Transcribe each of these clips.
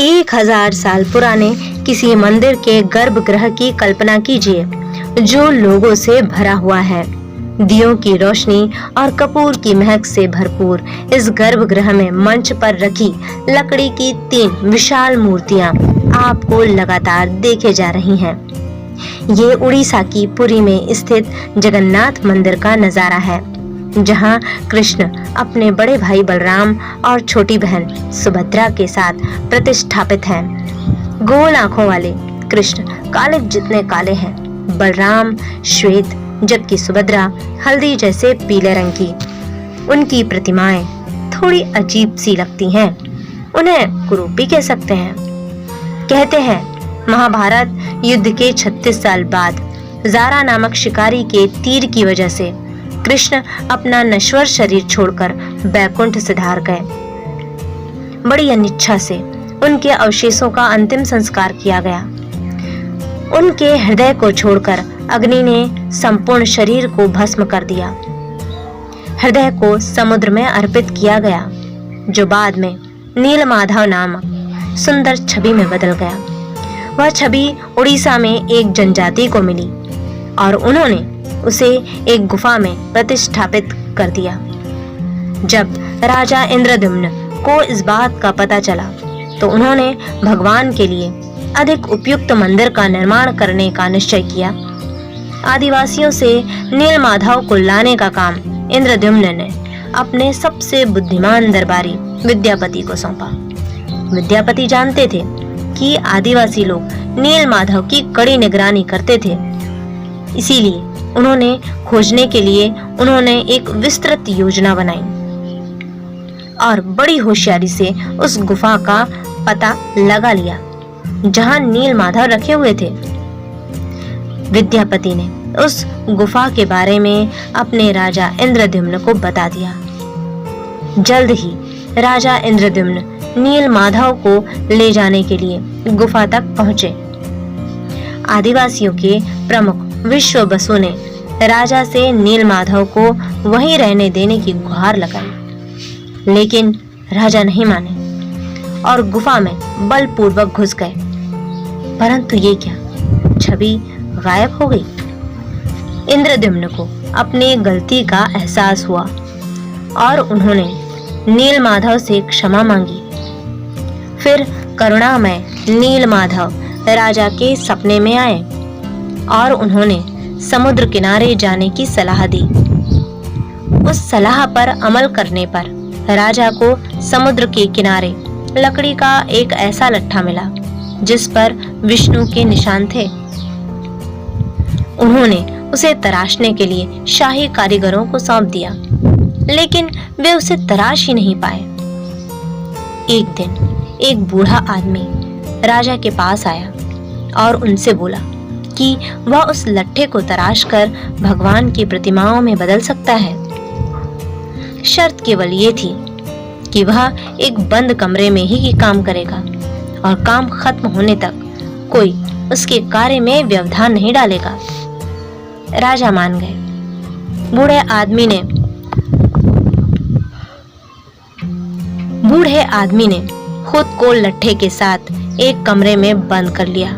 1000 साल पुराने किसी मंदिर के गर्भगृह की कल्पना कीजिए, जो लोगों से भरा हुआ है। दियों की रोशनी और कपूर की महक से भरपूर इस गर्भगृह में मंच पर रखी लकड़ी की 3 विशाल मूर्तियां आपको लगातार देखे जा रही हैं। ये उड़ीसा की पुरी में स्थित जगन्नाथ मंदिर का नजारा है, जहां कृष्ण अपने बड़े भाई बलराम और छोटी बहन सुभद्रा के साथ प्रतिष्ठापित हैं। गोल आंखों वाले कृष्ण काले जितने काले हैं, बलराम श्वेत, जबकि सुभद्रा हल्दी जैसे पीले रंग की। उनकी प्रतिमाएं थोड़ी अजीब सी लगती हैं, उन्हें कुरूपी कह सकते हैं। कहते हैं महाभारत युद्ध के 36 साल बाद जारा नामक शिकारी के तीर की वजह से कृष्ण अपना नश्वर शरीर छोड़कर बैकुंठ सिधार गए। बड़ी अनिच्छा से उनके अवशेषों का अंतिम संस्कार किया गया। उनके हृदय को छोड़कर अग्नि ने संपूर्ण शरीर को भस्म कर दिया। हृदय को समुद्र में अर्पित किया गया, जो बाद में नीलमाधव नामक सुंदर छवि में बदल गया। वह छवि उड़ीसा में एक जनजाति को मिली और उन्होंने उसे एक गुफा में प्रतिष्ठापित कर दिया। जब राजा इंद्रद्युम्न को इस बात का पता चला, तो उन्होंने भगवान के लिए अधिक उपयुक्त मंदिर का निर्माण करने का निश्चय किया। आदिवासियों से नीलमाधव को लाने का काम इंद्रद्युम्न ने अपने सबसे बुद्धिमान दरबारी विद्यापति को सौंपा। विद्यापति जानते थे कि आदिवासी लोग नीलमाधव की कड़ी निगरानी करते थे, इसीलिए उन्होंने खोजने के लिए एक विस्तृत योजना बनाई और बड़ी होशियारी से उस गुफा का पता लगा लिया जहां नीलमाधव रखे हुए थे। विद्यापति ने उस गुफा के बारे में अपने राजा इंद्रद्युम्न को बता दिया। जल्द ही राजा इंद्रद्युम्न नीलमाधव को ले जाने के लिए गुफा तक पहुंचे। आदिवासियों के प्रमुख विश्व बसु ने राजा से नीलमाधव को वहीं रहने देने की गुहार लगाई, लेकिन राजा नहीं माने और गुफा में बलपूर्वक घुस गए। परंतु ये क्या, छवि गायब हो गई। इंद्रद्युम्न को अपनी गलती का एहसास हुआ और उन्होंने नीलमाधव से क्षमा मांगी। फिर करुणामय नीलमाधव राजा के सपने में आए और उन्होंने समुद्र किनारे जाने की सलाह दी। उस सलाह पर अमल करने पर राजा को समुद्र के किनारे लकड़ी का एक ऐसा लट्ठा मिला जिस पर विष्णु के निशान थे। उन्होंने उसे तराशने के लिए शाही कारीगरों को सौंप दिया, लेकिन वे उसे तराश ही नहीं पाए। एक दिन एक बूढ़ा आदमी राजा के पास आया और उनसे बोला कि वह उस लट्ठे को तराश कर भगवान की प्रतिमाओं में बदल सकता है। शर्त केवल ये थी कि वह एक बंद कमरे में ही काम करेगा और काम खत्म होने तक कोई उसके कार्य में व्यवधान नहीं डालेगा। राजा मान गए। बूढ़े आदमी ने खुद को लट्ठे के साथ एक कमरे में बंद कर लिया।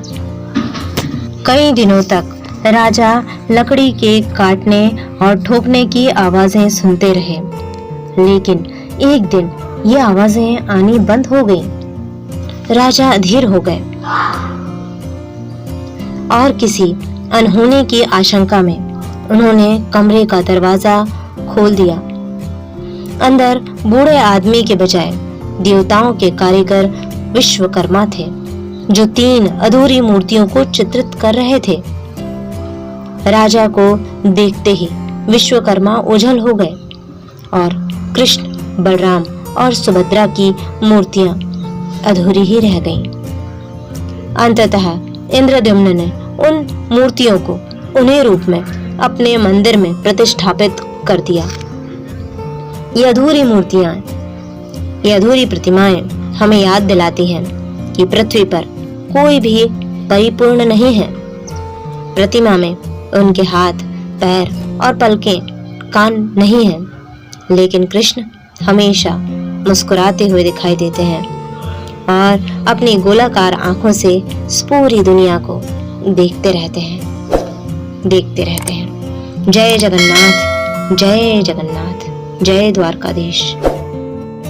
कई दिनों तक राजा लकड़ी के काटने और ठोकने की आवाजें सुनते रहे, लेकिन एक दिन ये आवाजें आनी बंद हो गई। राजा अधीर हो गए और किसी अनहोनी की आशंका में उन्होंने कमरे का दरवाजा खोल दिया। अंदर बूढ़े आदमी के बजाय देवताओं के कारीगर विश्वकर्मा थे, जो 3 अधूरी मूर्तियों को चित्रित कर रहे थे। राजा को देखते ही विश्वकर्मा ओझल हो गए और कृष्ण, बलराम और सुभद्रा की मूर्तियां अधूरी ही रह गईं। अंततः इंद्रद्युम्न ने उन मूर्तियों को उन्हीं रूप में अपने मंदिर में प्रतिष्ठापित कर दिया। ये अधूरी प्रतिमाएं हमें याद दिलाती हैं कि पृथ्वी पर कोई भी परिपूर्ण नहीं है। प्रतिमा में उनके हाथ, पैर और पलकें, कान नहीं हैं, लेकिन कृष्ण हमेशा मुस्कुराते हुए दिखाई देते हैं और अपनी गोलाकार आंखों से इस पूरी दुनिया को देखते रहते हैं। जय जगन्नाथ, जय जगन्नाथ, जय द्वारकाधीश।